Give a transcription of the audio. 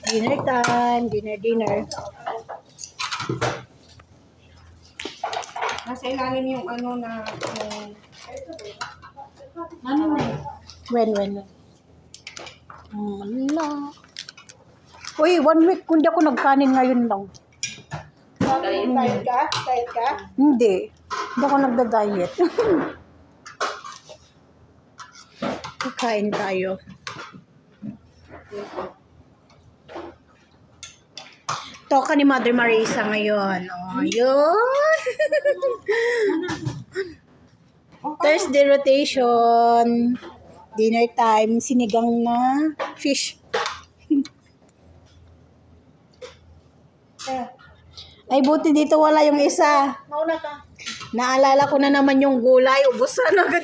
Dinner time. Dinner. Nasa ilalim yung ano na... When. Wala. Uy, 1 week kundi ako nagkanin ngayon lang. Diet ka? Hindi. Hindi ako nagda-diet. Kakain tayo. Toka ni Mother Marisa ngayon. Oh, yun. Thursday rotation. Dinner time. Sinigang na fish. Ay, buti dito wala yung isa. Mauna ka. Naalala ko na naman yung gulay. Ubusan agad.